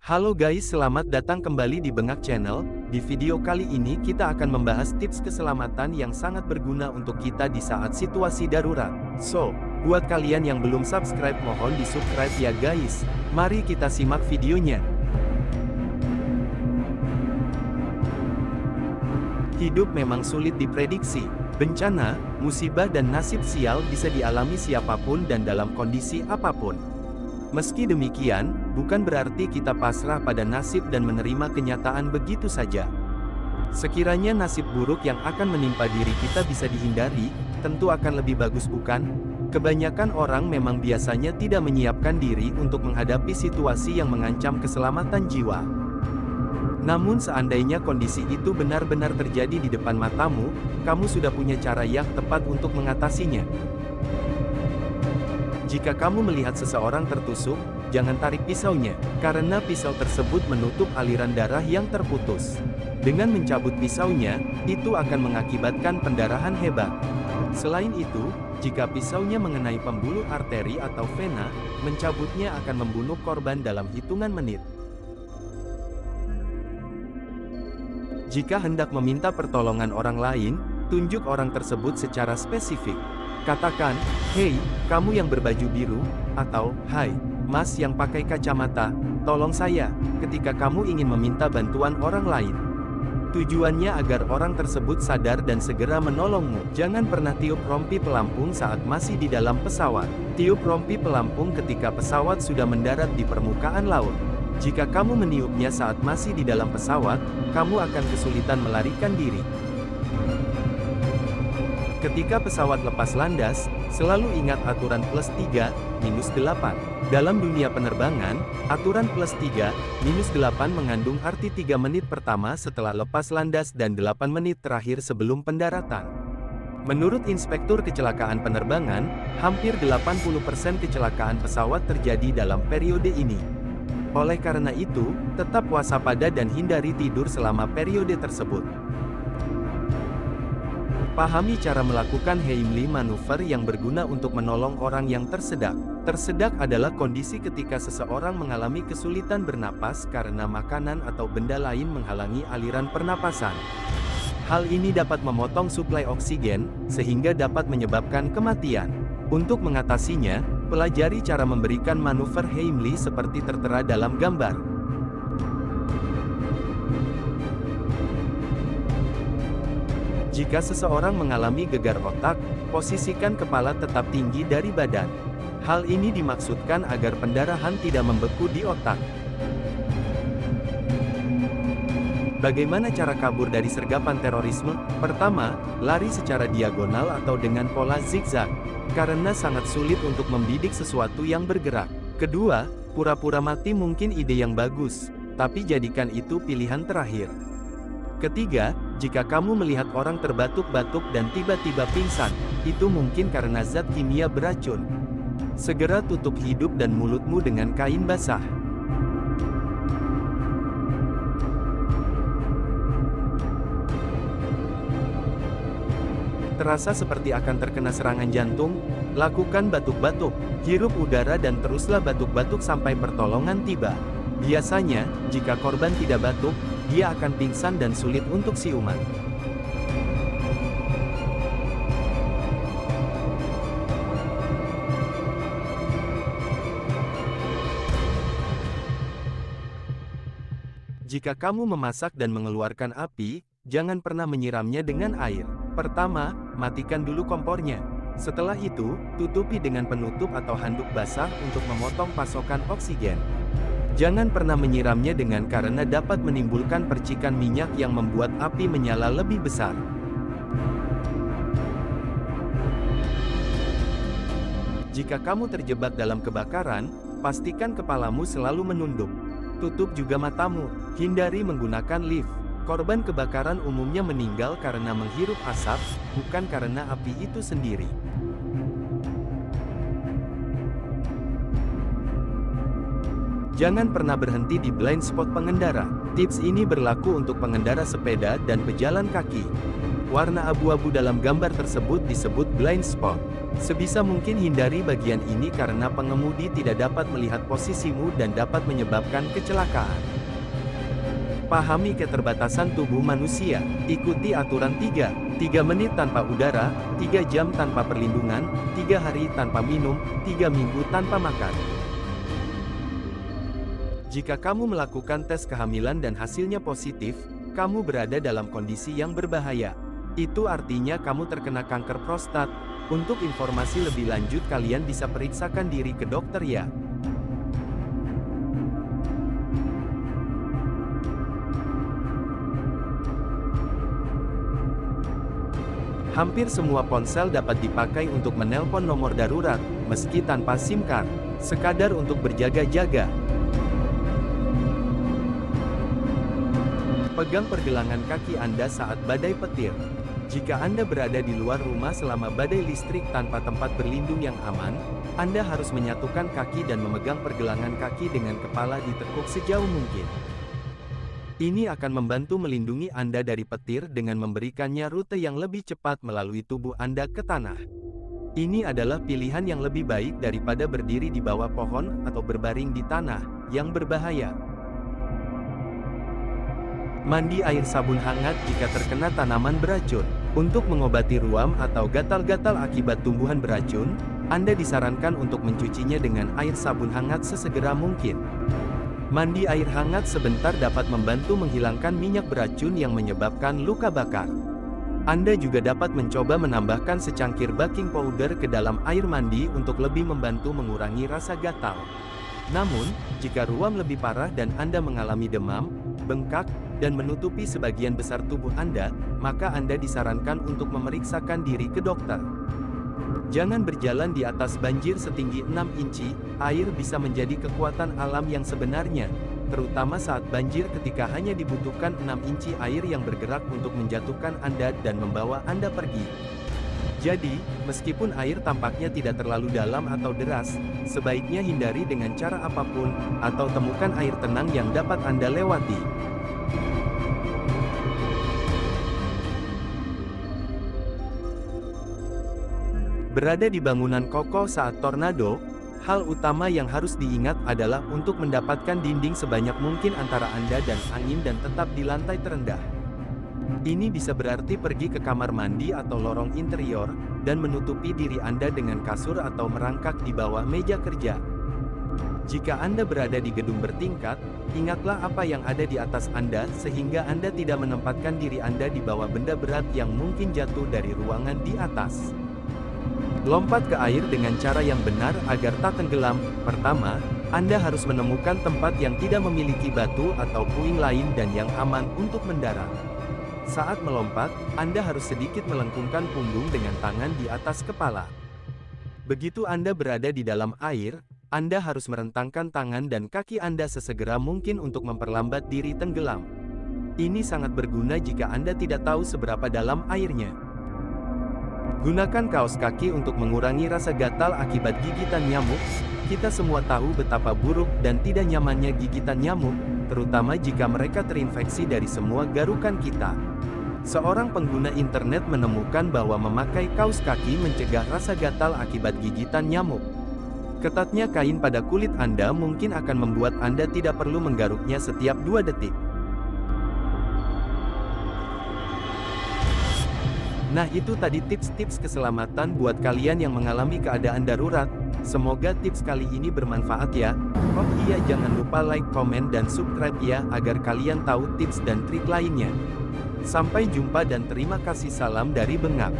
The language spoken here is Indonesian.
Halo guys, selamat datang kembali di Bengak Channel. Di video kali ini kita akan membahas tips keselamatan yang sangat berguna untuk kita di saat situasi darurat. So, buat kalian yang belum subscribe mohon di-subscribe ya guys. Mari kita simak videonya. Hidup memang sulit diprediksi. Bencana, musibah dan nasib sial bisa dialami siapapun dan dalam kondisi apapun. Meski demikian, bukan berarti kita pasrah pada nasib dan menerima kenyataan begitu saja. Sekiranya nasib buruk yang akan menimpa diri kita bisa dihindari, tentu akan lebih bagus bukan? Kebanyakan orang memang biasanya tidak menyiapkan diri untuk menghadapi situasi yang mengancam keselamatan jiwa. Namun seandainya kondisi itu benar-benar terjadi di depan matamu, kamu sudah punya cara yang tepat untuk mengatasinya. Jika kamu melihat seseorang tertusuk, jangan tarik pisaunya, karena pisau tersebut menutup aliran darah yang terputus. Dengan mencabut pisaunya, itu akan mengakibatkan pendarahan hebat. Selain itu, jika pisaunya mengenai pembuluh arteri atau vena, mencabutnya akan membunuh korban dalam hitungan menit. Jika hendak meminta pertolongan orang lain, tunjuk orang tersebut secara spesifik. Katakan, "Hei, kamu yang berbaju biru," atau "Hai, Mas yang pakai kacamata, tolong saya," ketika kamu ingin meminta bantuan orang lain. Tujuannya agar orang tersebut sadar dan segera menolongmu. Jangan pernah tiup rompi pelampung saat masih di dalam pesawat. Tiup rompi pelampung ketika pesawat sudah mendarat di permukaan laut. Jika kamu meniupnya saat masih di dalam pesawat, kamu akan kesulitan melarikan diri. Ketika pesawat lepas landas, selalu ingat aturan +3, -8. Dalam dunia penerbangan, aturan +3, -8 mengandung arti 3 menit pertama setelah lepas landas dan 8 menit terakhir sebelum pendaratan. Menurut Inspektur Kecelakaan Penerbangan, hampir 80% kecelakaan pesawat terjadi dalam periode ini. Oleh karena itu, tetap waspada dan hindari tidur selama periode tersebut. Pahami cara melakukan Heimlich manuver yang berguna untuk menolong orang yang tersedak. Tersedak adalah kondisi ketika seseorang mengalami kesulitan bernapas karena makanan atau benda lain menghalangi aliran pernapasan. Hal ini dapat memotong suplai oksigen, sehingga dapat menyebabkan kematian. Untuk mengatasinya, pelajari cara memberikan manuver Heimlich seperti tertera dalam gambar. Jika seseorang mengalami gegar otak, posisikan kepala tetap tinggi dari badan. Hal ini dimaksudkan agar pendarahan tidak membeku di otak. Bagaimana cara kabur dari sergapan terorisme? Pertama, lari secara diagonal atau dengan pola zigzag, karena sangat sulit untuk membidik sesuatu yang bergerak. Kedua, pura-pura mati mungkin ide yang bagus, tapi jadikan itu pilihan terakhir. Ketiga, jika kamu melihat orang terbatuk-batuk dan tiba-tiba pingsan, itu mungkin karena zat kimia beracun. Segera tutup hidup dan mulutmu dengan kain basah. Terasa seperti akan terkena serangan jantung? Lakukan batuk-batuk, hirup udara dan teruslah batuk-batuk sampai pertolongan tiba. Biasanya, jika korban tidak batuk, dia akan pingsan dan sulit untuk siuman. Jika kamu memasak dan mengeluarkan api, jangan pernah menyiramnya dengan air. Pertama, matikan dulu kompornya. Setelah itu, tutupi dengan penutup atau handuk basah untuk memotong pasokan oksigen. Jangan pernah menyiramnya karena dapat menimbulkan percikan minyak yang membuat api menyala lebih besar. Jika kamu terjebak dalam kebakaran, pastikan kepalamu selalu menunduk. Tutup juga matamu. Hindari menggunakan lift. Korban kebakaran umumnya meninggal karena menghirup asap, bukan karena api itu sendiri. Jangan pernah berhenti di blind spot pengendara. Tips ini berlaku untuk pengendara sepeda dan pejalan kaki. Warna abu-abu dalam gambar tersebut disebut blind spot. Sebisa mungkin hindari bagian ini karena pengemudi tidak dapat melihat posisimu dan dapat menyebabkan kecelakaan. Pahami keterbatasan tubuh manusia. Ikuti aturan 3 menit tanpa udara, 3 jam tanpa perlindungan, 3 hari tanpa minum, 3 minggu tanpa makan. Jika kamu melakukan tes kehamilan dan hasilnya positif, kamu berada dalam kondisi yang berbahaya. Itu artinya kamu terkena kanker prostat. Untuk informasi lebih lanjut kalian bisa periksakan diri ke dokter ya. Hampir semua ponsel dapat dipakai untuk menelpon nomor darurat, meski tanpa SIM card, sekadar untuk berjaga-jaga. Pegang pergelangan kaki Anda saat badai petir. Jika Anda berada di luar rumah selama badai listrik tanpa tempat berlindung yang aman, Anda harus menyatukan kaki dan memegang pergelangan kaki dengan kepala ditekuk sejauh mungkin. Ini akan membantu melindungi Anda dari petir dengan memberikannya rute yang lebih cepat melalui tubuh Anda ke tanah. Ini adalah pilihan yang lebih baik daripada berdiri di bawah pohon atau berbaring di tanah, yang berbahaya. Mandi air sabun hangat jika terkena tanaman beracun. Untuk mengobati ruam atau gatal-gatal akibat tumbuhan beracun, Anda disarankan untuk mencucinya dengan air sabun hangat sesegera mungkin. Mandi air hangat sebentar dapat membantu menghilangkan minyak beracun yang menyebabkan luka bakar. Anda juga dapat mencoba menambahkan secangkir baking powder ke dalam air mandi untuk lebih membantu mengurangi rasa gatal. Namun, jika ruam lebih parah dan Anda mengalami demam, bengkak, dan menutupi sebagian besar tubuh Anda, maka Anda disarankan untuk memeriksakan diri ke dokter. Jangan berjalan di atas banjir setinggi 6 inci, air bisa menjadi kekuatan alam yang sebenarnya, terutama saat banjir ketika hanya dibutuhkan 6 inci air yang bergerak untuk menjatuhkan Anda dan membawa Anda pergi. Jadi, meskipun air tampaknya tidak terlalu dalam atau deras, sebaiknya hindari dengan cara apapun, atau temukan air tenang yang dapat Anda lewati. Berada di bangunan kokoh saat tornado, hal utama yang harus diingat adalah untuk mendapatkan dinding sebanyak mungkin antara Anda dan angin dan tetap di lantai terendah. Ini bisa berarti pergi ke kamar mandi atau lorong interior, dan menutupi diri Anda dengan kasur atau merangkak di bawah meja kerja. Jika Anda berada di gedung bertingkat, ingatlah apa yang ada di atas Anda sehingga Anda tidak menempatkan diri Anda di bawah benda berat yang mungkin jatuh dari ruangan di atas. Lompat ke air dengan cara yang benar agar tak tenggelam. Pertama, Anda harus menemukan tempat yang tidak memiliki batu atau puing lain dan yang aman untuk mendarat. Saat melompat, Anda harus sedikit melengkungkan punggung dengan tangan di atas kepala. Begitu Anda berada di dalam air, Anda harus merentangkan tangan dan kaki Anda sesegera mungkin untuk memperlambat diri tenggelam. Ini sangat berguna jika Anda tidak tahu seberapa dalam airnya. Gunakan kaos kaki untuk mengurangi rasa gatal akibat gigitan nyamuk. Kita semua tahu betapa buruk dan tidak nyamannya gigitan nyamuk, terutama jika mereka terinfeksi dari semua garukan kita. Seorang pengguna internet menemukan bahwa memakai kaos kaki mencegah rasa gatal akibat gigitan nyamuk. Ketatnya kain pada kulit Anda mungkin akan membuat Anda tidak perlu menggaruknya setiap 2 detik. Nah, itu tadi tips-tips keselamatan buat kalian yang mengalami keadaan darurat. Semoga tips kali ini bermanfaat ya. Oh iya, jangan lupa like, komen, dan subscribe ya, agar kalian tahu tips dan trik lainnya. Sampai jumpa dan terima kasih, salam dari Bengap.